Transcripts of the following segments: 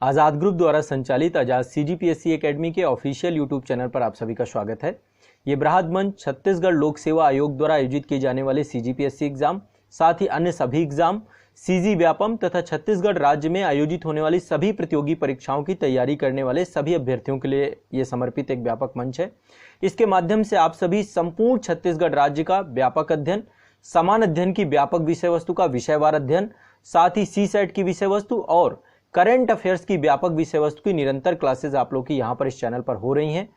आज़ाद group द्वारा संचालित आज़ाद CGPSC academy के ऑफिशियल यूट्यूब चैनल पर आप सभी का स्वागत है। ये बृहद मंच छत्तीसगढ़ लोक सेवा आयोग द्वारा आयोजित किए जाने वाले CGPSC एग्जाम, साथ ही अन्य सभी एग्जाम, CG व्यापम तथा छत्तीसगढ़ राज्य में आयोजित होने वाली सभी प्रतियोगी परीक्षाओं की तैयारी करने वाले सभी अभ्यर्थियों के लिए ये समर्पित एक व्यापक मंच है। इसके माध्यम से आप सभी संपूर्ण छत्तीसगढ़ राज्य का व्यापक अध्ययन, समान अध्ययन की व्यापक विषय वस्तु का विषयवार अध्ययन, साथ ही CSET की विषय वस्तु और करंट अफेयर्स की व्यापक विषय वस्तु की निरंतर क्लासेस आप लोग की यहाँ पर इस चैनल पर हो रही हैं।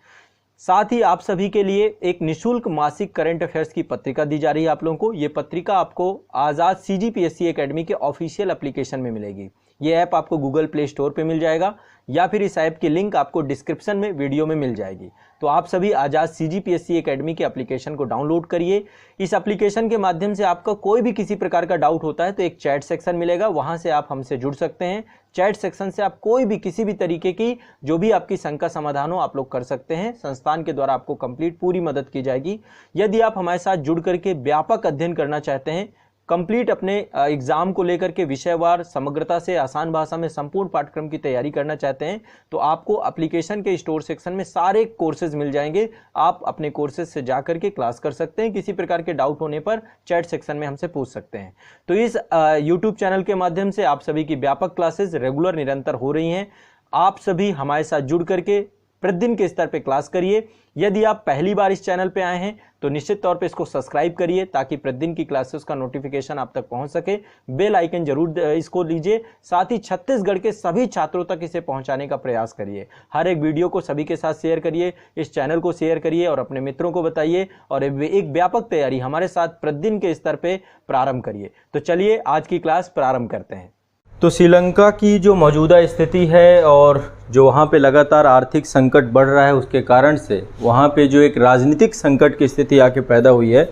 साथ ही आप सभी के लिए एक निःशुल्क मासिक करंट अफेयर्स की पत्रिका दी जा रही है आप लोगों को। ये पत्रिका आपको आज़ाद CGPSC एकेडमी के ऑफिशियल एप्लीकेशन में मिलेगी। ये ऐप आपको गूगल प्ले स्टोर पे मिल जाएगा या फिर इस ऐप की लिंक आपको डिस्क्रिप्शन में वीडियो में मिल जाएगी। तो आप सभी आज़ाद CGPSC एकेडमी के एप्लीकेशन को डाउनलोड करिए। इस एप्लीकेशन के माध्यम से आपका कोई भी किसी प्रकार का डाउट होता है तो एक चैट सेक्शन मिलेगा, वहां से आप हमसे जुड़ सकते हैं। चैट सेक्शन से आप कोई भी किसी भी तरीके की जो भी आपकी शंका समाधान हो आप लोग कर सकते हैं। संस्थान के द्वारा आपको कंप्लीट पूरी मदद की जाएगी। यदि आप हमारे साथ जुड़ करके व्यापक अध्ययन करना चाहते हैं, कंप्लीट अपने एग्जाम को लेकर के विषयवार समग्रता से आसान भाषा में संपूर्ण पाठ्यक्रम की तैयारी करना चाहते हैं, तो आपको एप्लीकेशन के स्टोर सेक्शन में सारे कोर्सेज मिल जाएंगे। आप अपने कोर्सेज से जा करके क्लास कर सकते हैं। किसी प्रकार के डाउट होने पर चैट सेक्शन में हमसे पूछ सकते हैं। तो इस यूट्यूब चैनल के माध्यम से आप सभी की व्यापक क्लासेज रेगुलर निरंतर हो रही हैं। आप सभी हमारे साथ जुड़ करके प्रतिदिन के स्तर पे क्लास करिए। यदि आप पहली बार इस चैनल पे आए हैं तो निश्चित तौर पे इसको सब्सक्राइब करिए ताकि प्रतिदिन की क्लासेस का नोटिफिकेशन आप तक पहुंच सके। बेल आइकन जरूर इसको लीजिए। साथ ही छत्तीसगढ़ के सभी छात्रों तक इसे पहुंचाने का प्रयास करिए। हर एक वीडियो को सभी के साथ शेयर करिए, इस चैनल को शेयर करिए और अपने मित्रों को बताइए और एक व्यापक तैयारी हमारे साथ प्रतिदिन के स्तर पे प्रारंभ करिए। तो चलिए आज की क्लास प्रारंभ करते हैं। तो श्रीलंका की जो मौजूदा स्थिति है और जो वहाँ पे लगातार आर्थिक संकट बढ़ रहा है, उसके कारण से वहाँ पे जो एक राजनीतिक संकट की स्थिति आके पैदा हुई है,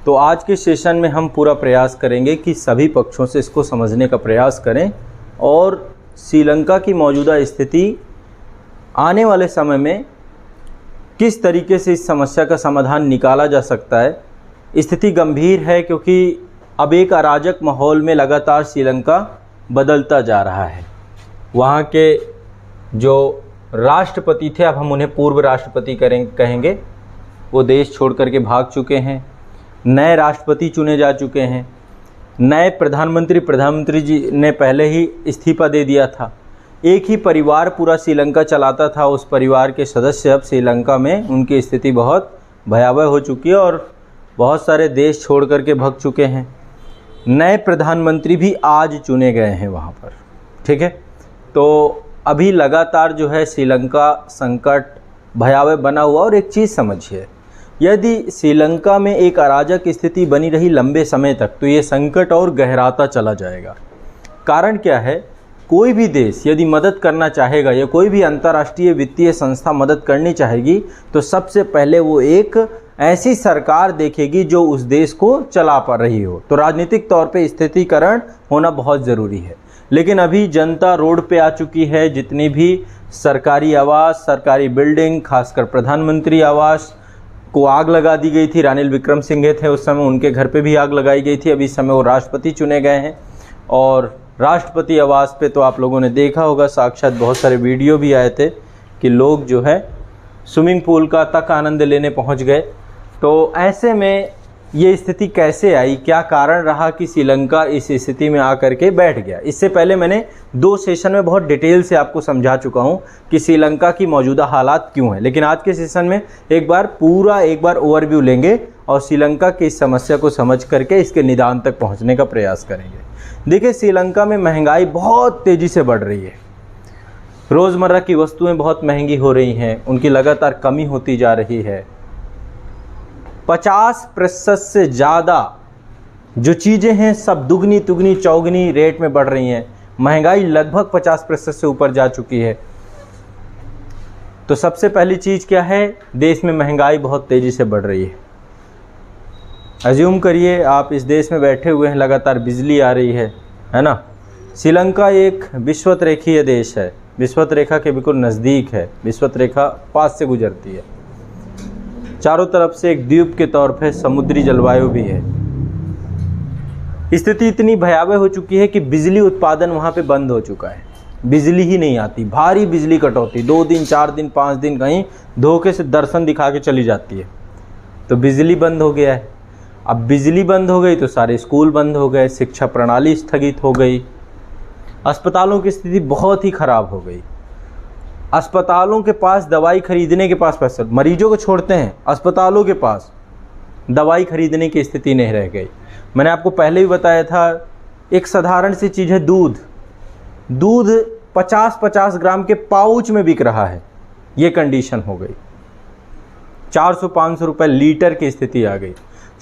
तो आज के सेशन में हम पूरा प्रयास करेंगे कि सभी पक्षों से इसको समझने का प्रयास करें और श्रीलंका की मौजूदा स्थिति आने वाले समय में किस तरीके से इस समस्या का समाधान निकाला जा सकता है। स्थिति गंभीर है क्योंकि अब एक अराजक माहौल में लगातार श्रीलंका बदलता जा रहा है। वहाँ के जो राष्ट्रपति थे, अब हम उन्हें पूर्व राष्ट्रपति कहेंगे, वो देश छोड़ करके भाग चुके हैं। नए राष्ट्रपति चुने जा चुके हैं। नए प्रधानमंत्री जी ने पहले ही इस्तीफा दे दिया था। एक ही परिवार पूरा श्रीलंका चलाता था। उस परिवार के सदस्य अब श्रीलंका में उनकी स्थिति बहुत भयावह हो चुकी है और बहुत सारे देश छोड़ करके भाग चुके हैं। नए प्रधानमंत्री भी आज चुने गए हैं वहाँ पर, ठीक है। तो अभी लगातार जो है श्रीलंका संकट भयावह बना हुआ। और एक चीज़ समझिए, यदि श्रीलंका में एक अराजक स्थिति बनी रही लंबे समय तक तो ये संकट और गहराता चला जाएगा। कारण क्या है, कोई भी देश यदि मदद करना चाहेगा या कोई भी अंतर्राष्ट्रीय वित्तीय संस्था मदद करनी चाहेगी तो सबसे पहले वो एक ऐसी सरकार देखेगी जो उस देश को चला पा रही हो। तो राजनीतिक तौर पे स्थिरीकरण होना बहुत ज़रूरी है। लेकिन अभी जनता रोड पे आ चुकी है। जितनी भी सरकारी आवास, सरकारी बिल्डिंग, खासकर प्रधानमंत्री आवास को आग लगा दी गई थी। रानिल विक्रमसिंघे थे उस समय, उनके घर पे भी आग लगाई गई थी। अभी इस समय वो राष्ट्रपति चुने गए हैं और राष्ट्रपति आवास पे तो आप लोगों ने देखा होगा, साक्षात बहुत सारे वीडियो भी आए थे कि लोग जो है स्विमिंग पूल का तक आनंद लेने पहुंच गए। तो ऐसे में ये स्थिति कैसे आई, क्या कारण रहा कि श्रीलंका इस स्थिति में आकर के बैठ गया। इससे पहले मैंने 2 सेशन में बहुत डिटेल से आपको समझा चुका हूँ कि श्रीलंका की मौजूदा हालात क्यों है। लेकिन आज के सेशन में एक बार ओवरव्यू लेंगे और श्रीलंका की इस समस्या को समझ करके इसके निदान तक पहुँचने का प्रयास करेंगे। देखिए, श्रीलंका में महंगाई बहुत तेज़ी से बढ़ रही है। रोज़मर्रा की वस्तुएं बहुत महंगी हो रही हैं, उनकी लगातार कमी होती जा रही है। 50% से ज़्यादा जो चीज़ें हैं सब दुगनी तुगनी चौगनी रेट में बढ़ रही हैं। महंगाई लगभग 50% से ऊपर जा चुकी है। तो सबसे पहली चीज़ क्या है, देश में महंगाई बहुत तेज़ी से बढ़ रही है। अज्यूम करिए आप इस देश में बैठे हुए हैं, लगातार बिजली आ रही है ना। श्रीलंका एक विषुवत रेखीय देश है, विषुवत रेखा के बिल्कुल नज़दीक है। विषुवत रेखा पास से गुजरती है। चारों तरफ से एक द्वीप के तौर पर समुद्री जलवायु भी है। स्थिति इतनी भयावह हो चुकी है कि बिजली उत्पादन वहाँ पे बंद हो चुका है। बिजली ही नहीं आती, भारी बिजली कटौती, 2 दिन 4 दिन 5 दिन कहीं धोखे से दर्शन दिखा के चली जाती है। तो बिजली बंद हो गया है। अब बिजली बंद हो गई तो सारे स्कूल बंद हो गए, शिक्षा प्रणाली स्थगित हो गई, अस्पतालों की स्थिति बहुत ही खराब हो गई। अस्पतालों के पास दवाई खरीदने के पास पैसा, मरीजों को छोड़ते हैं, अस्पतालों के पास दवाई खरीदने की स्थिति नहीं रह गई। मैंने आपको पहले भी बताया था, एक साधारण सी चीज़ है दूध 50-50 ग्राम के पाउच में बिक रहा है, ये कंडीशन हो गई। 400-500 रुपये लीटर की स्थिति आ गई।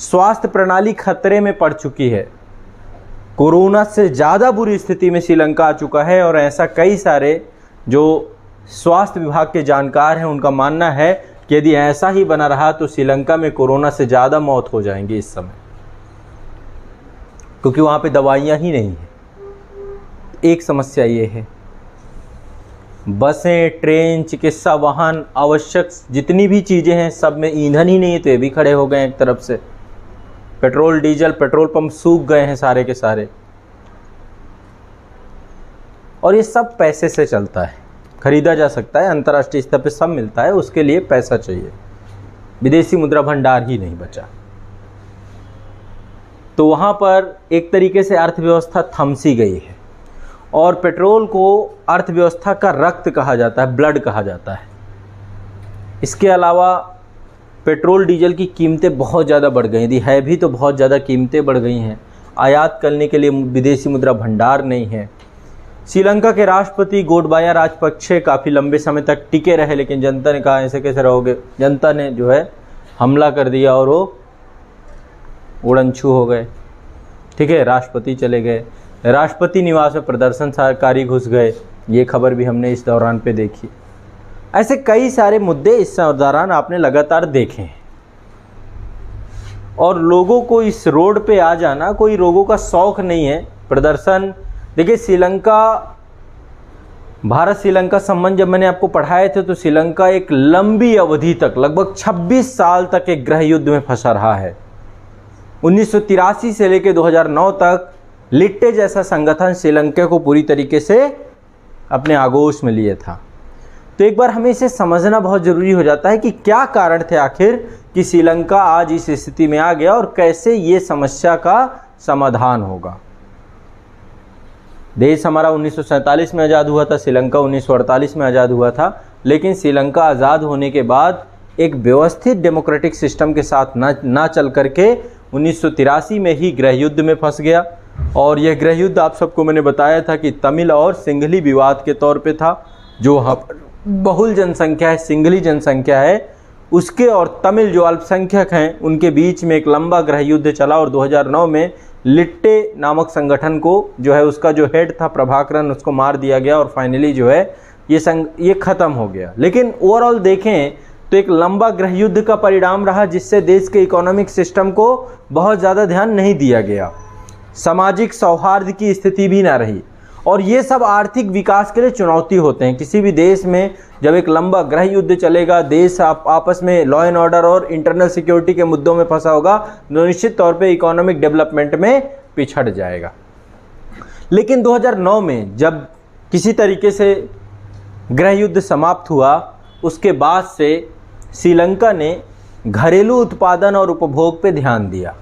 स्वास्थ्य प्रणाली खतरे में पड़ चुकी है। कोरोना से ज़्यादा बुरी स्थिति में श्रीलंका आ चुका है और ऐसा कई सारे जो स्वास्थ्य विभाग के जानकार हैं उनका मानना है कि यदि ऐसा ही बना रहा तो श्रीलंका में कोरोना से ज़्यादा मौत हो जाएंगी इस समय, क्योंकि वहाँ पे दवाइयाँ ही नहीं हैं। एक समस्या ये है, बसें, ट्रेन, चिकित्सा वाहन, आवश्यक जितनी भी चीज़ें हैं सब में ईंधन ही नहीं है, तो ये भी खड़े हो गए हैं एक तरफ से। पेट्रोल डीजल, पेट्रोल पंप सूख गए हैं सारे के सारे। और ये सब पैसे से चलता है, खरीदा जा सकता है, अंतर्राष्ट्रीय स्तर पे सब मिलता है, उसके लिए पैसा चाहिए। विदेशी मुद्रा भंडार ही नहीं बचा। तो वहाँ पर एक तरीके से अर्थव्यवस्था थम सी गई है। और पेट्रोल को अर्थव्यवस्था का रक्त कहा जाता है, ब्लड कहा जाता है। इसके अलावा पेट्रोल डीजल की कीमतें बहुत ज़्यादा बढ़ गई थी, है भी तो बहुत ज़्यादा कीमतें बढ़ गई हैं। आयात करने के लिए विदेशी मुद्रा भंडार नहीं है। श्रीलंका के राष्ट्रपति गोटबाया राजपक्षे काफ़ी लंबे समय तक टिके रहे, लेकिन जनता ने कहा ऐसे कैसे रहोगे। जनता ने जो है हमला कर दिया और वो उड़नछू हो गए। ठीक है, राष्ट्रपति चले गए, राष्ट्रपति निवास में प्रदर्शनकारी घुस गए, ये खबर भी हमने इस दौरान पे देखी। ऐसे कई सारे मुद्दे इस दौरान आपने लगातार देखे हैं। और लोगों को इस रोड पे आ जाना कोई लोगों का शौक नहीं है। प्रदर्शन देखिए, श्रीलंका, भारत श्रीलंका संबंध जब मैंने आपको पढ़ाए थे तो श्रीलंका एक लंबी अवधि तक, लगभग 26 साल तक एक गृह युद्ध में फंसा रहा है। 1983 से लेकर 2009 तक लिट्टे जैसा संगठन श्रीलंका को पूरी तरीके से अपने आगोश में लिए था। तो एक बार हमें इसे समझना बहुत ज़रूरी हो जाता है कि क्या कारण थे आखिर कि श्रीलंका आज इस स्थिति में आ गया और कैसे ये समस्या का समाधान होगा। देश हमारा 1947 में आज़ाद हुआ था, श्रीलंका 1948 में आज़ाद हुआ था, लेकिन श्रीलंका आज़ाद होने के बाद एक व्यवस्थित डेमोक्रेटिक सिस्टम के साथ ना चल करके 1983 में ही गृह युद्ध में फंस गया। और यह गृह युद्ध आप सबको मैंने बताया था कि तमिल और सिंघली विवाद के तौर पे था। जो वहाँ पर बहुल जनसंख्या है, सिंघली जनसंख्या है, उसके और तमिल जो अल्पसंख्यक हैं उनके बीच में एक लंबा गृह युद्ध चला। और 2009 में लिट्टे नामक संगठन को जो है उसका जो हेड था प्रभाकरन, उसको मार दिया गया और फाइनली जो है ये ख़त्म हो गया। लेकिन ओवरऑल देखें तो एक लंबा गृह युद्ध का परिणाम रहा, जिससे देश के इकोनॉमिक सिस्टम को बहुत ज़्यादा ध्यान नहीं दिया गया, सामाजिक सौहार्द की स्थिति भी ना रही। और ये सब आर्थिक विकास के लिए चुनौती होते हैं। किसी भी देश में जब एक लंबा गृह युद्ध चलेगा, देश आपस में लॉ एंड ऑर्डर और इंटरनल सिक्योरिटी के मुद्दों में फंसा होगा, तो निश्चित तौर पे इकोनॉमिक डेवलपमेंट में पिछड़ जाएगा। लेकिन 2009 में जब किसी तरीके से गृह युद्ध समाप्त हुआ, उसके बाद से श्रीलंका ने घरेलू उत्पादन और उपभोग पे ध्यान दिया।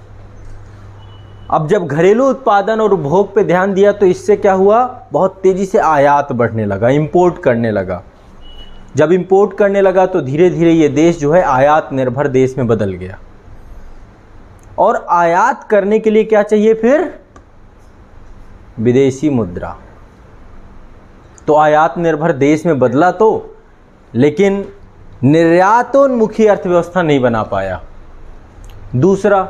अब जब घरेलू उत्पादन और उपभोग पे ध्यान दिया तो इससे क्या हुआ, बहुत तेज़ी से आयात बढ़ने लगा, इंपोर्ट करने लगा। जब इंपोर्ट करने लगा तो धीरे धीरे ये देश जो है आयात निर्भर देश में बदल गया। और आयात करने के लिए क्या चाहिए फिर, विदेशी मुद्रा। तो आयात निर्भर देश में बदला तो, लेकिन निर्यातोन्मुखी अर्थव्यवस्था नहीं बना पाया। दूसरा,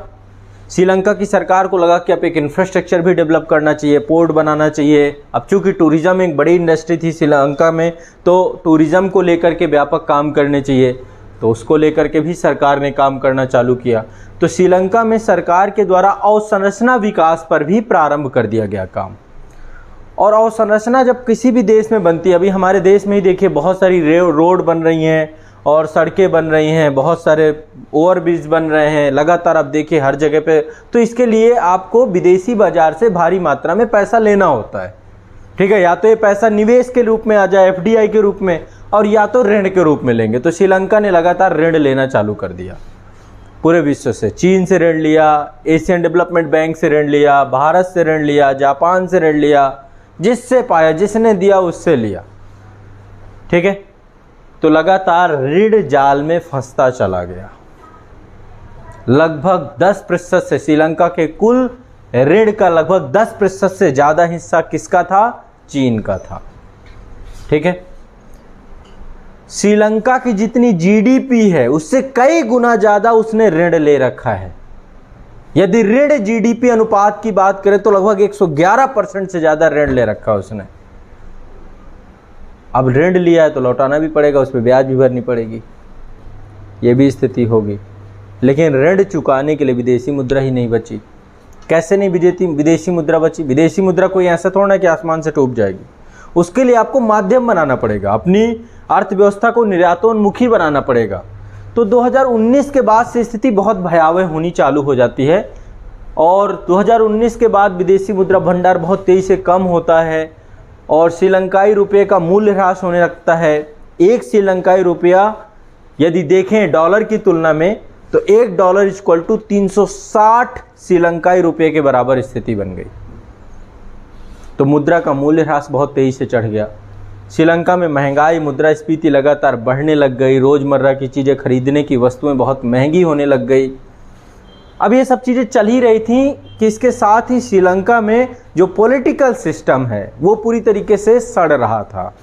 श्रीलंका की सरकार को लगा कि अब एक इंफ्रास्ट्रक्चर भी डेवलप करना चाहिए, पोर्ट बनाना चाहिए। अब चूंकि टूरिज़्म एक बड़ी इंडस्ट्री थी श्रीलंका में, तो टूरिज़्म को लेकर के व्यापक काम करने चाहिए, तो उसको लेकर के भी सरकार ने काम करना चालू किया। तो श्रीलंका में सरकार के द्वारा अवसंरचना विकास पर भी प्रारंभ कर दिया गया काम। और अवसंरचना जब किसी भी देश में बनती है, अभी हमारे देश में ही देखिए बहुत सारी रोड बन रही हैं और सड़कें बन रही हैं, बहुत सारे ओवरब्रिज बन रहे हैं लगातार, आप देखिए हर जगह पे। तो इसके लिए आपको विदेशी बाज़ार से भारी मात्रा में पैसा लेना होता है। ठीक है, या तो ये पैसा निवेश के रूप में आ जाए, एफडीआई के रूप में, और या तो ऋण के रूप में लेंगे। तो श्रीलंका ने लगातार ऋण लेना चालू कर दिया पूरे विश्व से। चीन से ऋण लिया, एशियन डेवलपमेंट बैंक से ऋण लिया, भारत से ऋण लिया, जापान से ऋण लिया, जिससे पाया, जिसने दिया उससे लिया। ठीक है, तो लगातार ऋण जाल में फंसता चला गया। लगभग 10% से श्रीलंका के कुल ऋण का लगभग 10% से ज्यादा हिस्सा किसका था? चीन का था। ठीक है, श्रीलंका की जितनी जीडीपी है उससे कई गुना ज्यादा उसने ऋण ले रखा है। यदि ऋण जीडीपी अनुपात की बात करें तो लगभग 111% से ज्यादा ऋण ले रखा उसने। अब ऋण लिया है तो लौटाना भी पड़ेगा, उस पर ब्याज भी भरनी पड़ेगी, ये भी स्थिति होगी। लेकिन ऋण चुकाने के लिए विदेशी मुद्रा ही नहीं बची। कैसे नहीं विदेशी मुद्रा बची? विदेशी मुद्रा कोई ऐसा थोड़ा ना कि आसमान से टूट जाएगी। उसके लिए आपको माध्यम बनाना पड़ेगा, अपनी अर्थव्यवस्था को निर्यातोन्मुखी बनाना पड़ेगा। तो 2019 के बाद से स्थिति बहुत भयावह होनी चालू हो जाती है और 2019 के बाद विदेशी मुद्रा भंडार बहुत तेजी से कम होता है और श्रीलंकाई रुपये का मूल्य ह्रास होने लगता है। एक श्रीलंकाई रुपया यदि देखें डॉलर की तुलना में तो $1 = 360 श्रीलंकाई रुपये के बराबर स्थिति बन गई। तो मुद्रा का मूल्य ह्रास बहुत तेजी से चढ़ गया। श्रीलंका में महंगाई, मुद्रास्फीति लगातार बढ़ने लग गई। रोजमर्रा की चीज़ें खरीदने की वस्तुएं बहुत महंगी होने लग गई। अब ये सब चीज़ें चल ही रही थी कि इसके साथ ही श्रीलंका में जो पॉलिटिकल सिस्टम है वो पूरी तरीके से सड़ रहा था।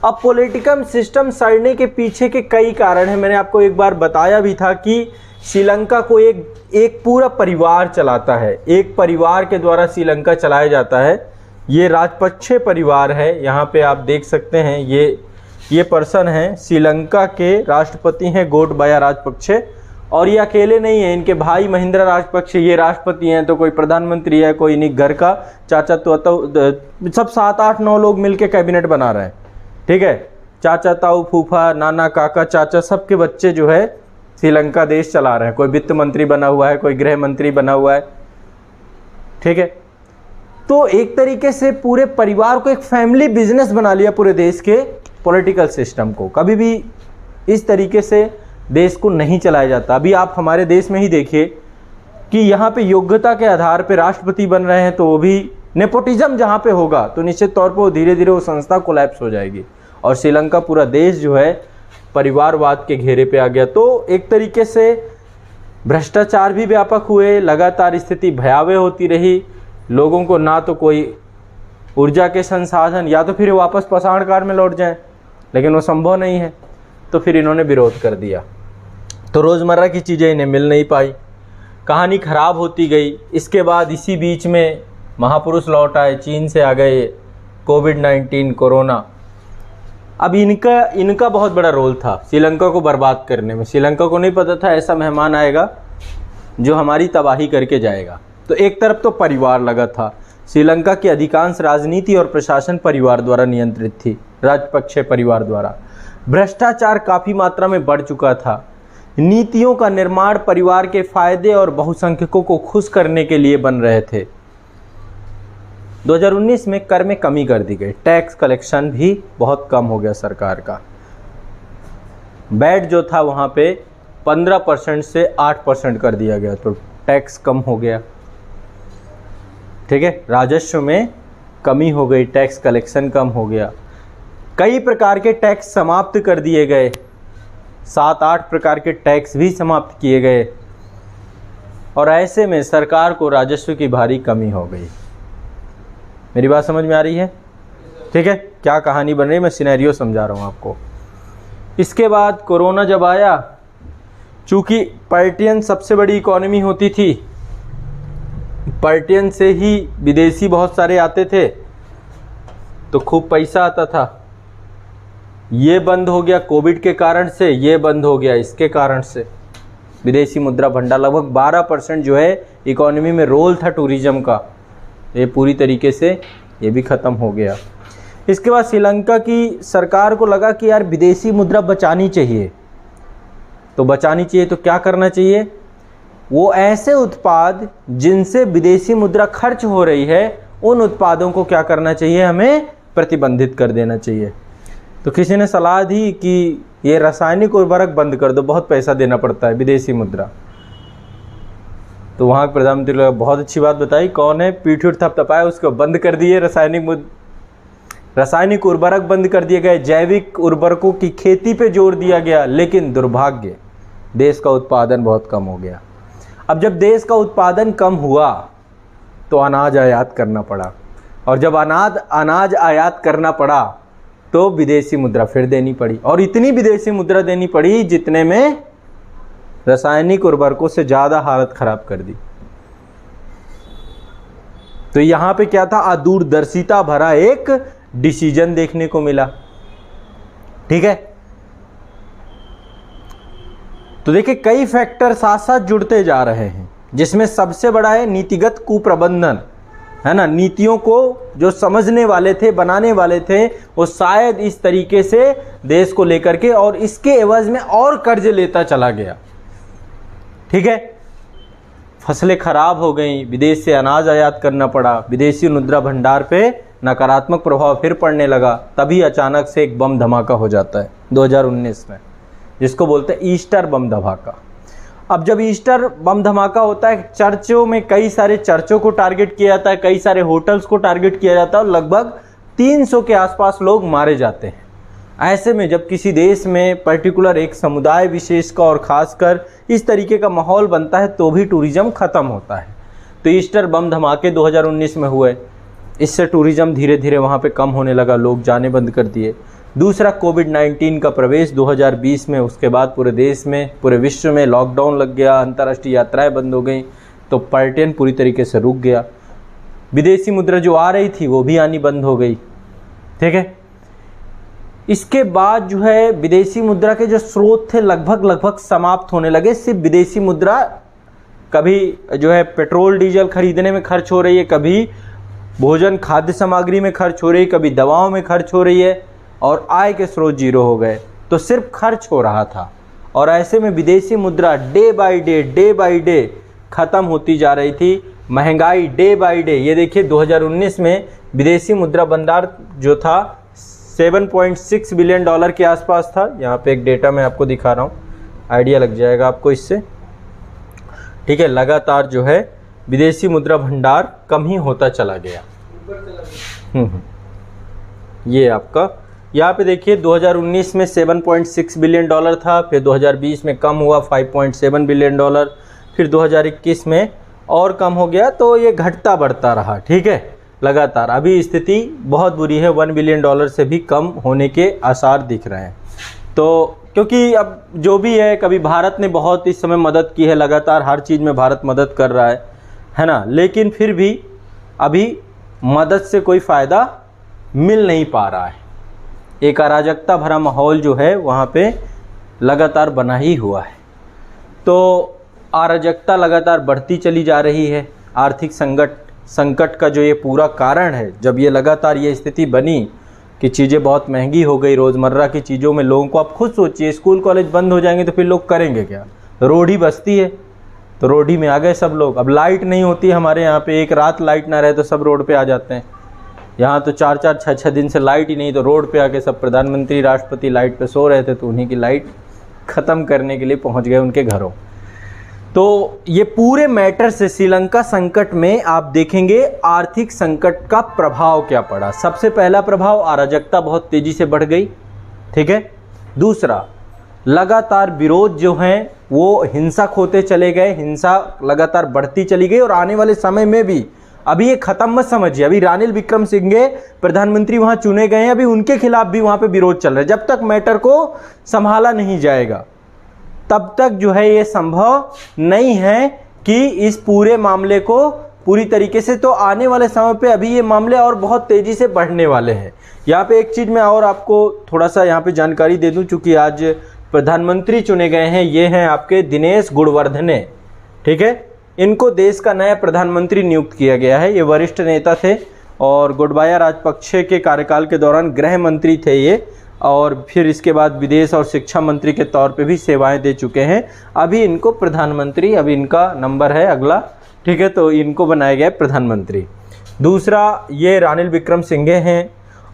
अब पॉलिटिकल सिस्टम सड़ने के पीछे के कई कारण हैं। मैंने आपको एक बार बताया भी था कि श्रीलंका को एक पूरा परिवार चलाता है, एक परिवार के द्वारा श्रीलंका चलाया जाता है। ये राजपक्षे परिवार है। यहाँ पे आप देख सकते हैं ये पर्सन हैं, श्रीलंका के राष्ट्रपति हैं गोटबाया राजपक्षे। और ये अकेले नहीं है, इनके भाई महिंद्रा राजपक्षे ये राष्ट्रपति हैं, तो कोई प्रधानमंत्री है, कोई इन्हीं घर का चाचा, तो सब 7, 8, 9 लोग मिलके कैबिनेट बना रहे हैं। ठीक है, चाचा, ताऊ, फूफा, नाना, काका, चाचा, सबके बच्चे जो है श्रीलंका देश चला रहे हैं। कोई वित्त मंत्री बना हुआ है, कोई गृह मंत्री बना हुआ है। ठीक है, तो एक तरीके से पूरे परिवार को एक फैमिली बिजनेस बना लिया पूरे देश के पॉलिटिकल सिस्टम को। कभी भी इस तरीके से देश को नहीं चलाया जाता। अभी आप हमारे देश में ही देखिए कि यहाँ पे योग्यता के आधार पे राष्ट्रपति बन रहे हैं, तो वो भी नेपोटिज्म जहाँ पे होगा तो निश्चित तौर पर वो धीरे धीरे वो संस्था कोलैप्स हो जाएगी। और श्रीलंका पूरा देश जो है परिवारवाद के घेरे पे आ गया। तो एक तरीके से भ्रष्टाचार भी व्यापक हुए, लगातार स्थिति भयावह होती रही। लोगों को ना तो कोई ऊर्जा के संसाधन, या तो फिर वापस पाषाण काल में लौट जाएं, लेकिन वो संभव नहीं है। तो फिर इन्होंने विरोध कर दिया, तो रोज़मर्रा की चीज़ें इन्हें मिल नहीं पाई, कहानी खराब होती गई। इसके बाद इसी बीच में महापुरुष लौट आए, चीन से आ गए कोविड-19 कोरोना। अब इनका बहुत बड़ा रोल था श्रीलंका को बर्बाद करने में। श्रीलंका को नहीं पता था ऐसा मेहमान आएगा जो हमारी तबाही करके जाएगा। तो एक तरफ तो परिवार लगा था। श्रीलंका की अधिकांश राजनीति और प्रशासन परिवार द्वारा नियंत्रित थी, राजपक्षे परिवार द्वारा। भ्रष्टाचार काफ़ी मात्रा में बढ़ चुका था। नीतियों का निर्माण परिवार के फायदे और बहुसंख्यकों को खुश करने के लिए बन रहे थे। 2019 में कर में कमी कर दी गई, टैक्स कलेक्शन भी बहुत कम हो गया सरकार का। वैट जो था वहाँ पे 15% से 8% कर दिया गया, तो टैक्स कम हो गया। ठीक है, राजस्व में कमी हो गई, टैक्स कलेक्शन कम हो गया। कई प्रकार के टैक्स समाप्त कर दिए गए, 7-8 प्रकार के टैक्स भी समाप्त किए गए। और ऐसे में सरकार को राजस्व की भारी कमी हो गई। मेरी बात समझ में आ रही है? ठीक है, क्या कहानी बन रही है, मैं सिनेरियो समझा रहा हूँ आपको। इसके बाद कोरोना जब आया, चूँकि पर्यटन सबसे बड़ी इकोनॉमी होती थी, पर्यटन से ही विदेशी बहुत सारे आते थे, तो खूब पैसा आता था। ये बंद हो गया कोविड के कारण से, ये बंद हो गया इसके कारण से। विदेशी मुद्रा भंडार लगभग 12% जो है इकोनॉमी में रोल था टूरिज्म का, ये पूरी तरीके से ये भी ख़त्म हो गया। इसके बाद श्रीलंका की सरकार को लगा कि यार विदेशी मुद्रा बचानी चाहिए। तो बचानी चाहिए तो क्या करना चाहिए? वो ऐसे उत्पाद जिनसे विदेशी मुद्रा खर्च हो रही है उन उत्पादों को क्या करना चाहिए, हमें प्रतिबंधित कर देना चाहिए। तो किसी ने सलाह दी कि ये रासायनिक उर्वरक बंद कर दो, बहुत पैसा देना पड़ता है, विदेशी मुद्रा। तो वहाँ के प्रधानमंत्री लोग बहुत अच्छी बात बताई, कौन है, पीठ उठ थपथपाया, उसको बंद कर दिए, रासायनिक उर्वरक बंद कर दिए गए, जैविक उर्वरकों की खेती पे जोर दिया गया, लेकिन दुर्भाग्य देश का उत्पादन बहुत कम हो गया। अब जब देश का उत्पादन कम हुआ तो अनाज आयात करना पड़ा, और जब अनाज आयात करना पड़ा तो विदेशी मुद्रा फिर देनी पड़ी, और इतनी विदेशी मुद्रा देनी पड़ी जितने में रासायनिक उर्वरकों से ज़्यादा हालत खराब कर दी। तो यहाँ पे क्या था, अदूरदर्शिता भरा एक डिसीजन देखने को मिला। ठीक है, तो देखिए कई फैक्टर साथ साथ जुड़ते जा रहे हैं, जिसमें सबसे बड़ा है नीतिगत कुप्रबंधन, है ना। नीतियों को जो समझने वाले थे, बनाने वाले थे, वो शायद इस तरीके से देश को लेकर के और इसके एवज में और कर्ज लेता चला गया। ठीक है, फसलें खराब हो गई, विदेश से अनाज आयात करना पड़ा, विदेशी मुद्रा भंडार पे नकारात्मक प्रभाव फिर पड़ने लगा। तभी अचानक से एक बम धमाका हो जाता है 2019 में, जिसको बोलते हैं ईस्टर बम धमाका। अब जब ईस्टर बम धमाका होता है, चर्चों में कई सारे चर्चों को टारगेट किया जाता है, कई सारे होटल्स को टारगेट किया जाता है, और लगभग 300 के आसपास लोग मारे जाते हैं। ऐसे में जब किसी देश में पर्टिकुलर एक समुदाय विशेष का और खासकर इस तरीके का माहौल बनता है तो भी टूरिज्म खत्म होता है। तो ईस्टर बम धमाके 2019 में हुए, इससे टूरिज्म धीरे धीरे वहाँ पे कम होने लगा, लोग जाने बंद कर दिए। दूसरा कोविड-19 का प्रवेश 2020 में, उसके बाद पूरे देश में, पूरे विश्व में लॉकडाउन लग गया, अंतर्राष्ट्रीय यात्राएं बंद हो गई, तो पर्यटन पूरी तरीके से रुक गया। विदेशी मुद्रा जो आ रही थी वो भी आनी बंद हो गई। ठीक है, इसके बाद जो है विदेशी मुद्रा के जो स्रोत थे लगभग समाप्त होने लगे। सिर्फ विदेशी मुद्रा कभी जो है पेट्रोल डीजल खरीदने में खर्च हो रही है, कभी भोजन खाद्य सामग्री में खर्च हो रही है, कभी दवाओं में खर्च हो रही है, और आय के स्रोत जीरो हो गए। तो सिर्फ खर्च हो रहा था, और ऐसे में विदेशी मुद्रा डे बाय डे ख़त्म होती जा रही थी। महंगाई डे बाय डे, ये देखिए 2019 में विदेशी मुद्रा भंडार जो था 7.6 बिलियन डॉलर के आसपास था। यहाँ पे एक डेटा मैं आपको दिखा रहा हूँ, आइडिया लग जाएगा आपको इससे। ठीक है, लगातार जो है विदेशी मुद्रा भंडार कम ही होता चला गया। ये आपका यहाँ पे देखिए 2019 में 7.6 बिलियन डॉलर था, फिर 2020 में कम हुआ 5.7 बिलियन डॉलर, फिर 2021 में और कम हो गया। तो ये घटता बढ़ता रहा। ठीक है, लगातार अभी स्थिति बहुत बुरी है, 1 बिलियन डॉलर से भी कम होने के आसार दिख रहे हैं। तो क्योंकि अब जो भी है, कभी भारत ने बहुत इस समय मदद की है, लगातार हर चीज़ में भारत मदद कर रहा है ना, लेकिन फिर भी अभी मदद से कोई फ़ायदा मिल नहीं पा रहा है। एक अराजकता भरा माहौल जो है वहाँ पे लगातार बना ही हुआ है। तो अराजकता लगातार बढ़ती चली जा रही है। आर्थिक संकट का जो ये पूरा कारण है, जब ये लगातार ये स्थिति बनी कि चीज़ें बहुत महंगी हो गई, रोज़मर्रा की चीज़ों में लोगों को, आप खुद सोचिए स्कूल कॉलेज बंद हो जाएंगे तो फिर लोग करेंगे क्या। रोड ही बसती है तो रोड ही में आ गए सब लोग। अब लाइट नहीं होती हमारे यहाँ पे, एक रात लाइट ना रहे तो सब रोड पे आ जाते हैं। यहाँ तो 4-4, 6-6 दिन से लाइट ही नहीं, तो रोड पे आके सब प्रधानमंत्री राष्ट्रपति लाइट पे सो रहे थे तो उन्हीं की लाइट ख़त्म करने के लिए पहुँच गए उनके घरों। तो ये पूरे मैटर से श्रीलंका संकट में आप देखेंगे आर्थिक संकट का प्रभाव क्या पड़ा। सबसे पहला प्रभाव, अराजकता बहुत तेज़ी से बढ़ गई। ठीक है, दूसरा लगातार विरोध जो हैं वो हिंसक होते चले गए, हिंसा लगातार बढ़ती चली गई, और आने वाले समय में भी, अभी ये ख़त्म मत समझिए, अभी रानिल विक्रमसिंघे प्रधानमंत्री वहाँ चुने गए हैं, अभी उनके खिलाफ भी वहाँ पे विरोध चल रहा है। जब तक मैटर को संभाला नहीं जाएगा तब तक जो है ये संभव नहीं है कि इस पूरे मामले को पूरी तरीके से, तो आने वाले समय पे अभी ये मामले और बहुत तेज़ी से बढ़ने वाले हैं। यहाँ पे एक चीज़ मैं और आपको थोड़ा सा यहाँ पे जानकारी दे दूँ, चूँकि आज प्रधानमंत्री चुने गए हैं, ये हैं आपके दिनेश गुणवर्धने। ठीक है, इनको देश का नया प्रधानमंत्री नियुक्त किया गया है। ये वरिष्ठ नेता थे और गोटबाया राजपक्षे के कार्यकाल के दौरान गृह मंत्री थे ये, और फिर इसके बाद विदेश और शिक्षा मंत्री के तौर पे भी सेवाएं दे चुके हैं। अभी इनको प्रधानमंत्री, अभी इनका नंबर है अगला, ठीक है, तो इनको बनाया गया है प्रधानमंत्री। दूसरा ये रानिल विक्रमसिंघे हैं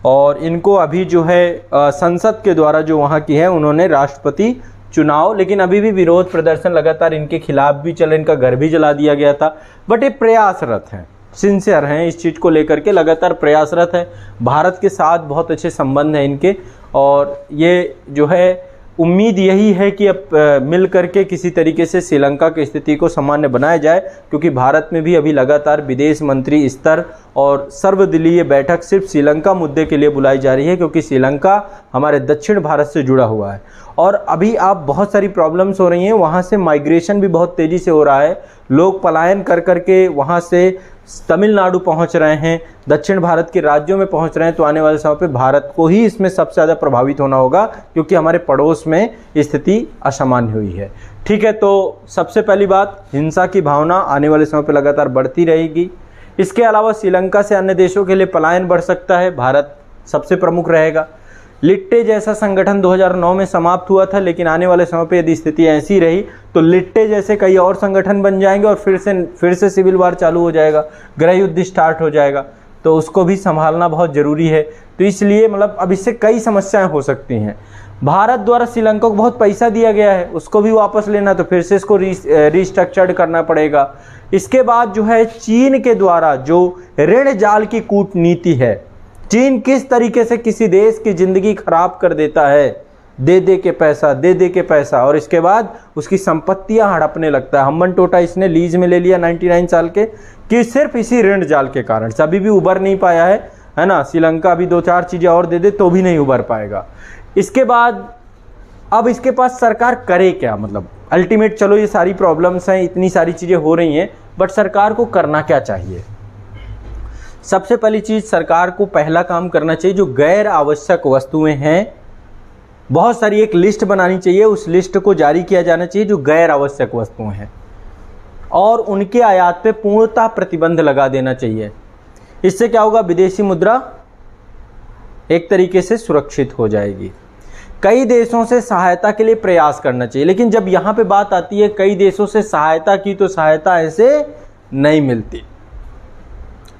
और इनको अभी जो है संसद के द्वारा जो वहाँ की है उन्होंने राष्ट्रपति चुनाव, लेकिन अभी भी विरोध प्रदर्शन लगातार इनके खिलाफ भी चले, इनका घर भी जला दिया गया था। बट ये प्रयासरत हैं, सिंसियर हैं इस चीज़ को लेकर के, लगातार प्रयासरत हैं। भारत के साथ बहुत अच्छे संबंध हैं इनके और ये जो है उम्मीद यही है कि अब मिल करके किसी तरीके से श्रीलंका की स्थिति को सामान्य बनाया जाए, क्योंकि भारत में भी अभी लगातार विदेश मंत्री स्तर और सर्वदलीय बैठक सिर्फ श्रीलंका मुद्दे के लिए बुलाई जा रही है, क्योंकि श्रीलंका हमारे दक्षिण भारत से जुड़ा हुआ है और अभी आप बहुत सारी प्रॉब्लम्स हो रही हैं। वहाँ से माइग्रेशन भी बहुत तेज़ी से हो रहा है, लोग पलायन कर करके वहाँ से तमिलनाडु पहुंच रहे हैं, दक्षिण भारत के राज्यों में पहुंच रहे हैं। तो आने वाले समय पे भारत को ही इसमें सबसे ज़्यादा प्रभावित होना होगा, क्योंकि हमारे पड़ोस में स्थिति असामान्य हुई है। ठीक है, तो सबसे पहली बात, हिंसा की भावना आने वाले समय पे लगातार बढ़ती रहेगी। इसके अलावा श्रीलंका से अन्य देशों के लिए पलायन बढ़ सकता है, भारत सबसे प्रमुख रहेगा। लिट्टे जैसा संगठन 2009 में समाप्त हुआ था, लेकिन आने वाले समय पे यदि स्थिति ऐसी रही तो लिट्टे जैसे कई और संगठन बन जाएंगे और फिर से सिविल वार चालू हो जाएगा, गृह युद्ध स्टार्ट हो जाएगा, तो उसको भी संभालना बहुत ज़रूरी है। तो इसलिए मतलब अब इससे कई समस्याएं हो सकती हैं। भारत द्वारा श्रीलंका को बहुत पैसा दिया गया है, उसको भी वापस लेना, तो फिर से इसको रिस्ट्रक्चर्ड करना पड़ेगा। इसके बाद जो है चीन के द्वारा जो ऋण जाल की कूटनीति है, चीन किस तरीके से किसी देश की ज़िंदगी खराब कर देता है, दे दे के पैसा और इसके बाद उसकी संपत्तियां हड़पने लगता है। हम्बन टोटा इसने लीज में ले लिया 99 साल के, कि सिर्फ इसी ऋण जाल के कारण से अभी भी उबर नहीं पाया है ना। श्रीलंका अभी 2-4 चीज़ें और दे दे तो भी नहीं उबर पाएगा। इसके बाद अब इसके पास सरकार करे क्या, मतलब अल्टीमेट, चलो ये सारी प्रॉब्लम्स हैं, इतनी सारी चीज़ें हो रही हैं, बट सरकार को करना क्या चाहिए? सबसे पहली चीज़, सरकार को पहला काम करना चाहिए, जो गैर आवश्यक वस्तुएं हैं बहुत सारी एक लिस्ट बनानी चाहिए, उस लिस्ट को जारी किया जाना चाहिए जो गैर आवश्यक वस्तुएं हैं, और उनके आयात पे पूर्णतः प्रतिबंध लगा देना चाहिए। इससे क्या होगा, विदेशी मुद्रा एक तरीके से सुरक्षित हो जाएगी। कई देशों से सहायता के लिए प्रयास करना चाहिए, लेकिन जब यहाँ पे बात आती है कई देशों से सहायता की, तो सहायता ऐसे नहीं मिलती।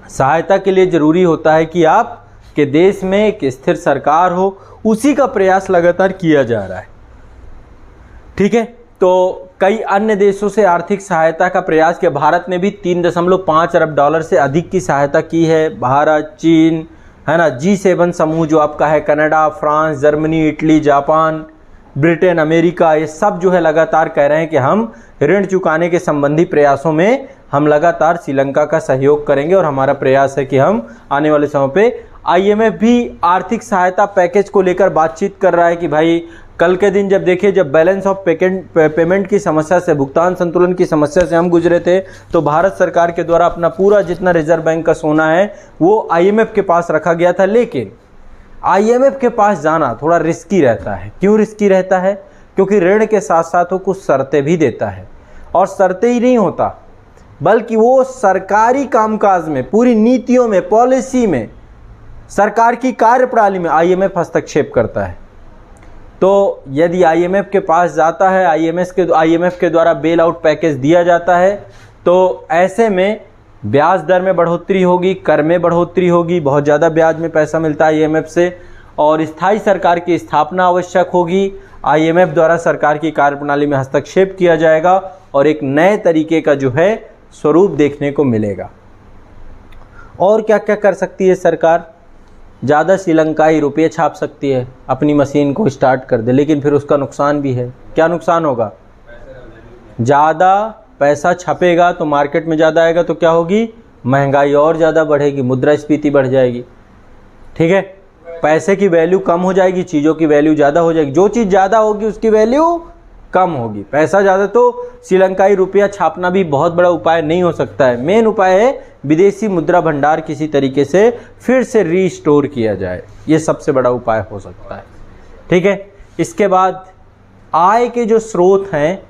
सहायता के लिए ज़रूरी होता है कि आपके देश में एक स्थिर सरकार हो, उसी का प्रयास लगातार किया जा रहा है। ठीक है, तो कई अन्य देशों से आर्थिक सहायता का प्रयास किया। भारत ने भी 3.5 अरब डॉलर से अधिक की सहायता की है। भारत, चीन, है ना, G7 समूह जो आपका है, Canada, France, Germany, Italy, Japan, Britain, America, ये सब जो है लगातार कह रहे हैं कि हम ऋण चुकाने के संबंधी प्रयासों में हम लगातार श्रीलंका का सहयोग करेंगे, और हमारा प्रयास है कि हम आने वाले समय पे IMF भी आर्थिक सहायता पैकेज को लेकर बातचीत कर रहा है कि भाई कल के दिन जब देखिए, जब बैलेंस ऑफ पेमेंट की समस्या से, भुगतान संतुलन की समस्या से हम गुजरे थे, तो भारत सरकार के द्वारा अपना पूरा जितना रिजर्व बैंक का सोना है वो IMF के पास रखा गया था। लेकिन IMF के पास जाना थोड़ा रिस्की रहता है। क्यों रिस्की रहता है? क्योंकि ऋण के साथ साथ वो कुछ शर्तें भी देता है, और शर्तें ही नहीं होता बल्कि वो सरकारी कामकाज में, पूरी नीतियों में, पॉलिसी में, सरकार की कार्यप्रणाली में IMF हस्तक्षेप करता है। तो यदि IMF के पास जाता है, IMF के द्वारा बेल आउट पैकेज दिया जाता है, तो ऐसे में ब्याज दर में बढ़ोतरी होगी, कर में बढ़ोतरी होगी, बहुत ज़्यादा ब्याज में पैसा मिलता है IMF से, और स्थायी सरकार की स्थापना आवश्यक होगी। IMF द्वारा सरकार की कार्यप्रणाली में हस्तक्षेप किया जाएगा और एक नए तरीके का जो है स्वरूप देखने को मिलेगा। और क्या क्या कर सकती है सरकार? ज़्यादा श्रीलंकाई रुपये छाप सकती है, अपनी मशीन को स्टार्ट कर दे, लेकिन फिर उसका नुकसान भी है। क्या नुकसान होगा? ज़्यादा पैसा छपेगा तो मार्केट में ज़्यादा आएगा, तो क्या होगी? महंगाई और ज़्यादा बढ़ेगी, मुद्रास्फीति बढ़ जाएगी। ठीक है, पैसे की वैल्यू कम हो जाएगी, चीज़ों की वैल्यू ज़्यादा हो जाएगी। जो चीज़ ज़्यादा होगी उसकी वैल्यू कम होगी। पैसा ज़्यादा, तो श्रीलंकाई रुपया छापना भी बहुत बड़ा उपाय नहीं हो सकता है। मेन उपाय है विदेशी मुद्रा भंडार किसी तरीके से फिर से रीस्टोर किया जाए, ये सबसे बड़ा उपाय हो सकता है। ठीक है, इसके बाद आय के जो स्रोत हैं,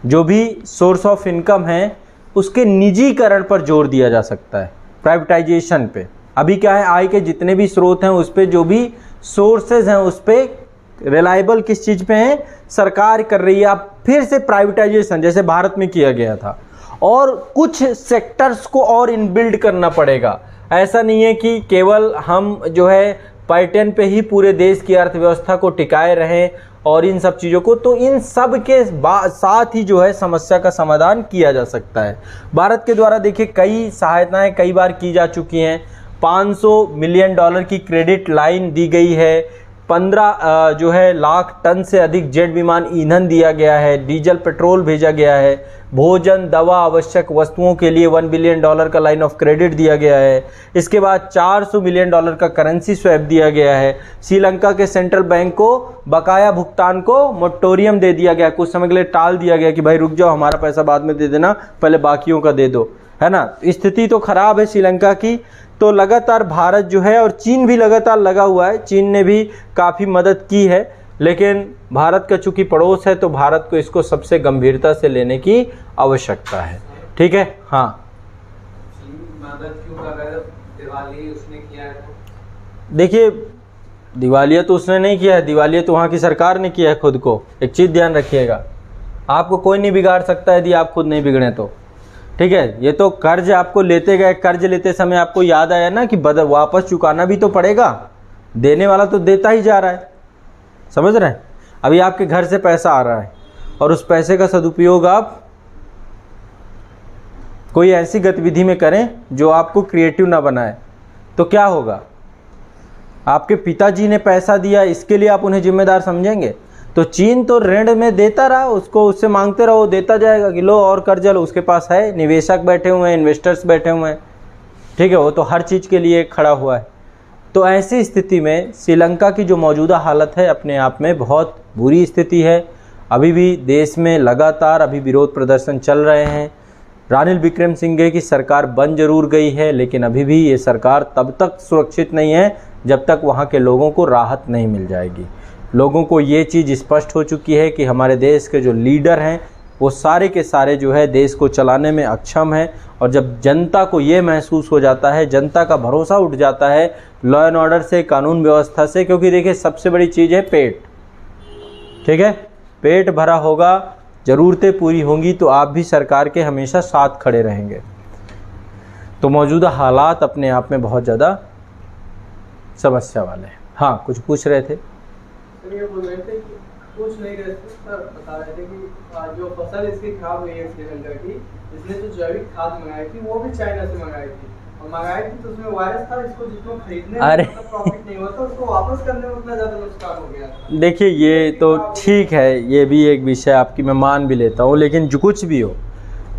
जो भी सोर्स ऑफ इनकम है, उसके निजीकरण पर जोर दिया जा सकता है, प्राइवेटाइजेशन पे। अभी क्या है, आय के जितने भी स्रोत हैं उस पर, जो भी सोर्सेज हैं उस पर रिलायबल किस चीज़ पे है, सरकार कर रही है। अब फिर से प्राइवेटाइजेशन जैसे भारत में किया गया था, और कुछ सेक्टर्स को और इनबिल्ड करना पड़ेगा। ऐसा नहीं है कि केवल हम जो है पर्यटन पे ही पूरे देश की अर्थव्यवस्था को टिकाए रहें और इन सब चीज़ों को, तो इन सब के साथ ही जो है समस्या का समाधान किया जा सकता है। भारत के द्वारा देखिए कई सहायताएं कई बार की जा चुकी हैं। $500 मिलियन की क्रेडिट लाइन दी गई है, 15 जो है लाख टन से अधिक जेट विमान ईंधन दिया गया है, डीजल पेट्रोल भेजा गया है, भोजन दवा आवश्यक वस्तुओं के लिए $1 बिलियन का लाइन ऑफ क्रेडिट दिया गया है। इसके बाद $400 मिलियन का करेंसी स्वैप दिया गया है। श्रीलंका के सेंट्रल बैंक को बकाया भुगतान को मोरेटोरियम दे दिया गया, कुछ समय के लिए टाल दिया गया कि भाई रुक जाओ, हमारा पैसा बाद में दे देना, पहले बाकियों का दे दो, है ना। स्थिति तो खराब है श्रीलंका की। तो लगातार भारत जो है, और चीन भी लगातार लगा हुआ है, चीन ने भी काफ़ी मदद की है, लेकिन भारत का चूंकि पड़ोस है तो भारत को इसको सबसे गंभीरता से लेने की आवश्यकता है। ठीक है, हाँ। मदद क्यों कर रहा है? दिवाली उसने किया है। देखिए दिवालिया तो उसने नहीं किया है, दिवालिया तो वहाँ की सरकार ने किया है खुद को। एक चीज़ ध्यान रखिएगा, आपको कोई नहीं बिगाड़ सकता यदि आप खुद नहीं बिगड़े तो। ठीक है, ये तो कर्ज आपको लेते गए, कर्ज लेते समय आपको याद आया ना कि वापस चुकाना भी तो पड़ेगा, देने वाला तो देता ही जा रहा है, समझ रहे हैं। अभी आपके घर से पैसा आ रहा है और उस पैसे का सदुपयोग आप कोई ऐसी गतिविधि में करें जो आपको क्रिएटिव ना बनाए, तो क्या होगा? आपके पिताजी ने पैसा दिया, इसके लिए आप उन्हें जिम्मेदार समझेंगे? तो चीन तो ऋण में देता रहा, उसको उससे मांगते रहो, देता जाएगा कि लो और कर्जा लो, उसके पास है, निवेशक बैठे हुए हैं, इन्वेस्टर्स बैठे हुए हैं। ठीक है, वो तो हर चीज़ के लिए खड़ा हुआ है। तो ऐसी स्थिति में श्रीलंका की जो मौजूदा हालत है अपने आप में बहुत बुरी स्थिति है। अभी भी देश में लगातार अभी विरोध प्रदर्शन चल रहे हैं। रानिल विक्रमसिंघे की सरकार बन जरूर गई है, लेकिन अभी भी ये सरकार तब तक सुरक्षित नहीं है जब तक वहाँ के लोगों को राहत नहीं मिल जाएगी। लोगों को ये चीज़ स्पष्ट हो चुकी है कि हमारे देश के जो लीडर हैं वो सारे के सारे जो है देश को चलाने में अक्षम हैं, और जब जनता को ये महसूस हो जाता है, जनता का भरोसा उठ जाता है लॉ एंड ऑर्डर से, कानून व्यवस्था से, क्योंकि देखिए सबसे बड़ी चीज़ है पेट। ठीक है, पेट भरा होगा, ज़रूरतें पूरी होंगी, तो आप भी सरकार के हमेशा साथ खड़े रहेंगे। तो मौजूदा हालात अपने आप में बहुत ज़्यादा समस्या वाले हैं। हाँ, कुछ पूछ रहे थे? ये बोल रहे थे कि कुछ नहीं रहे थे सर, बता रहे थे कि जो फसल इसकी खराब हुई है श्रीलंका की, इसने जो जैविक खाद मंगाई थी वो भी चाइना से मंगाई थी, और मंगाई थी तो उसमें वायरस था, इसको जितना खरीदने में प्रॉफिट नहीं हुआ था, उसको वापस करने में उतना ज़्यादा नुकसान हो गया। देखिए ये तो ठीक है, ये भी एक विषय आपकी मैं मान भी लेता हूँ, लेकिन जो कुछ भी हो,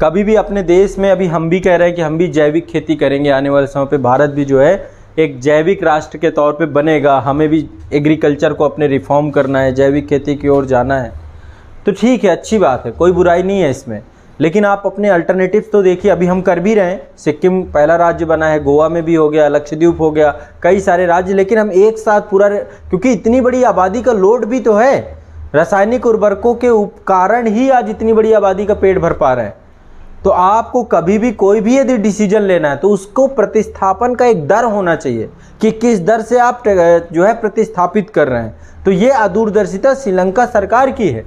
कभी भी अपने देश में, अभी हम भी कह रहे हैं कि हम भी जैविक खेती करेंगे, आने वाले समय पे भारत भी जो है एक जैविक राष्ट्र के तौर पे बनेगा, हमें भी एग्रीकल्चर को अपने रिफॉर्म करना है, जैविक खेती की ओर जाना है, तो ठीक है, अच्छी बात है, कोई बुराई नहीं है इसमें। लेकिन आप अपने अल्टरनेटिव तो देखिए, अभी हम कर भी रहे हैं। सिक्किम पहला राज्य बना है, गोवा में भी हो गया, लक्षद्वीप हो गया, कई सारे राज्य, लेकिन हम एक साथ पूरा, क्योंकि इतनी बड़ी आबादी का लोड भी तो है, रासायनिक उर्वरकों के कारण ही आज इतनी बड़ी आबादी का पेट भर पा रहे हैं। तो आपको कभी भी कोई भी यदि डिसीजन लेना है तो उसको प्रतिस्थापन का एक दर होना चाहिए कि किस दर से आप जो है प्रतिस्थापित कर रहे हैं। तो ये अदूरदर्शिता श्रीलंका सरकार की है,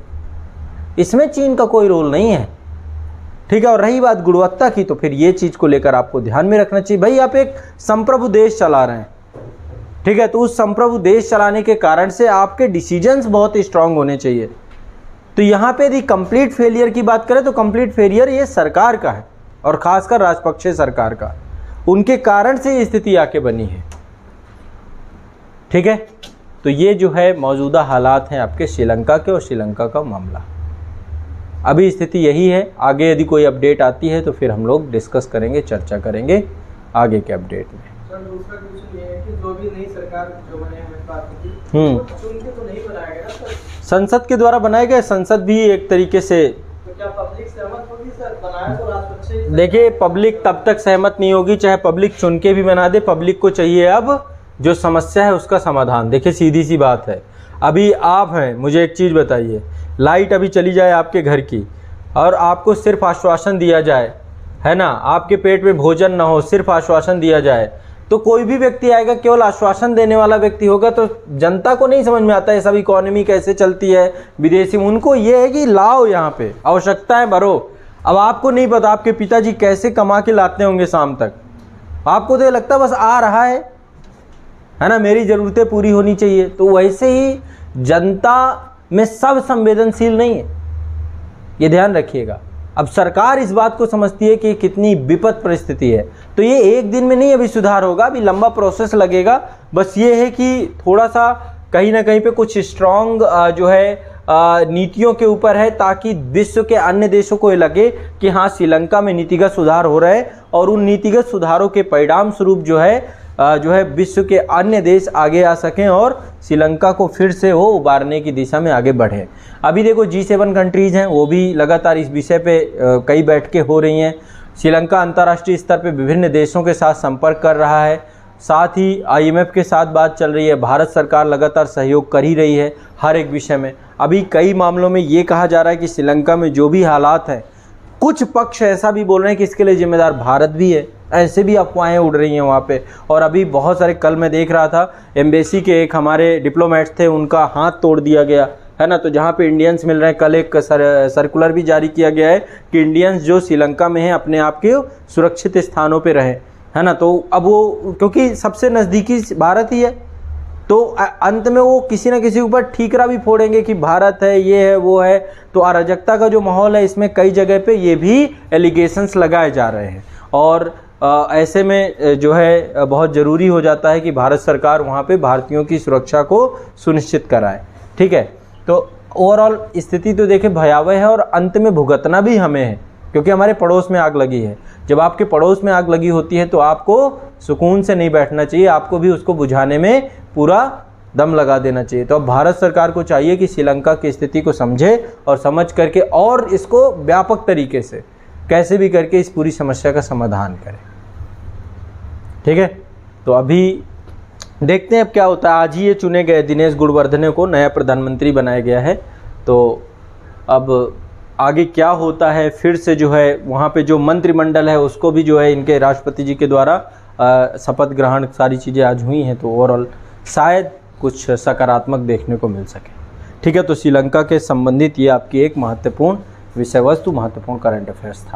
इसमें चीन का कोई रोल नहीं है। ठीक है, और रही बात गुणवत्ता की, तो फिर ये चीज़ को लेकर आपको ध्यान में रखना चाहिए। भाई आप एक संप्रभु देश चला रहे हैं, ठीक है, तो उस संप्रभु देश चलाने के कारण से आपके डिसीजंस बहुत स्ट्रांग होने चाहिए। तो यहाँ पे यदि कंप्लीट फेलियर की बात करें तो कंप्लीट फेलियर ये सरकार का है, और खासकर राजपक्षे सरकार का, उनके कारण से ये स्थिति आके बनी है। ठीक है, तो ये जो है मौजूदा हालात हैं आपके श्रीलंका के, और श्रीलंका का मामला अभी स्थिति यही है। आगे यदि कोई अपडेट आती है तो फिर हम लोग डिस्कस करेंगे, चर्चा करेंगे आगे के अपडेट में। सर दूसरा क्वेश्चन ये है कि जो भी नई सरकार जो बने हैं चुन के तो नहीं बनाया गया सर, संसद के द्वारा बनाए गए, संसद भी एक तरीके से, तो क्या पब्लिक सहमत होगी सर? बनाया तो राजपक्षे। देखिए पब्लिक तब तक सहमत नहीं होगी चाहे पब्लिक चुन के भी बना दे। पब्लिक को चाहिए अब जो समस्या है उसका समाधान। देखिए सीधी सी बात है, अभी आप हैं, मुझे एक चीज़ बताइए, लाइट अभी चली जाए आपके घर की और आपको सिर्फ आश्वासन दिया जाए, है ना, आपके पेट में भोजन ना हो, सिर्फ आश्वासन दिया जाए, तो कोई भी व्यक्ति आएगा, केवल आश्वासन देने वाला व्यक्ति होगा, तो जनता को नहीं समझ में आता है सब इकोनॉमी कैसे चलती है, विदेशी, उनको ये है कि लाओ यहाँ पे आवश्यकताएं भरो। अब आपको नहीं पता आपके पिताजी कैसे कमा के लाते होंगे शाम तक, आपको तो ये लगता बस आ रहा है ना, मेरी ज़रूरतें पूरी होनी चाहिए। तो वैसे ही जनता में सब संवेदनशील नहीं है, ये ध्यान रखिएगा। अब सरकार इस बात को समझती है कि कितनी विपद परिस्थिति है, तो ये एक दिन में नहीं अभी सुधार होगा, अभी लंबा प्रोसेस लगेगा। बस ये है कि थोड़ा सा कहीं ना कहीं पे कुछ स्ट्रॉन्ग जो है नीतियों के ऊपर है, ताकि विश्व के अन्य देशों को ये लगे कि हाँ श्रीलंका में नीतिगत सुधार हो रहा है, और उन नीतिगत सुधारों के परिणाम स्वरूप जो है विश्व के अन्य देश आगे आ सकें और श्रीलंका को फिर से वो उबारने की दिशा में आगे बढ़े। अभी देखो G7 कंट्रीज़ हैं, वो भी लगातार इस विषय पे कई बैठकें हो रही हैं। श्रीलंका अंतर्राष्ट्रीय स्तर पे विभिन्न देशों के साथ संपर्क कर रहा है, साथ ही IMF के साथ बात चल रही है। भारत सरकार लगातार सहयोग कर ही रही है हर एक विषय में। अभी कई मामलों में ये कहा जा रहा है कि श्रीलंका में जो भी हालात हैं, कुछ पक्ष ऐसा भी बोल रहे हैं कि इसके लिए जिम्मेदार भारत भी है, ऐसे भी अफवाहें उड़ रही हैं वहाँ पे। और अभी बहुत सारे, कल मैं देख रहा था एम्बेसी के एक हमारे डिप्लोमेट्स थे, उनका हाथ तोड़ दिया गया है ना। तो जहाँ पे इंडियंस मिल रहे हैं, कल एक सर्कुलर भी जारी किया गया है कि इंडियंस जो श्रीलंका में हैं अपने आप के सुरक्षित स्थानों पे रहें, है ना। तो अब वो क्योंकि सबसे नज़दीकी भारत ही है, तो अंत में वो किसी न किसी ऊपर ठीकरा भी फोड़ेंगे कि भारत है, ये है, वो है। तो अराजकता का जो माहौल है, इसमें कई जगह पे ये भी एलिगेशंस लगाए जा रहे हैं, और ऐसे में जो है बहुत ज़रूरी हो जाता है कि भारत सरकार वहाँ पे भारतीयों की सुरक्षा को सुनिश्चित कराए। ठीक है, तो ओवरऑल स्थिति तो देखें भयावह है, और अंत में भुगतना भी हमें है, क्योंकि हमारे पड़ोस में आग लगी है। जब आपके पड़ोस में आग लगी होती है तो आपको सुकून से नहीं बैठना चाहिए, आपको भी उसको बुझाने में पूरा दम लगा देना चाहिए। तो अब भारत सरकार को चाहिए कि श्रीलंका की स्थिति को समझे, और समझ करके और इसको व्यापक तरीके से कैसे भी करके इस पूरी समस्या का समाधान करें। ठीक है, तो अभी देखते हैं अब क्या होता है। आज ही ये चुने गए दिनेश गुणवर्धने को नया प्रधानमंत्री बनाया गया है, तो अब आगे क्या होता है। फिर से जो है वहाँ पे जो मंत्रिमंडल है उसको भी जो है इनके राष्ट्रपति जी के द्वारा शपथ ग्रहण सारी चीज़ें आज हुई हैं, तो ओवरऑल शायद कुछ सकारात्मक देखने को मिल सके। ठीक है, तो श्रीलंका के संबंधित ये आपकी एक महत्वपूर्ण विषय वस्तु, महत्वपूर्ण करंट अफेयर्स था।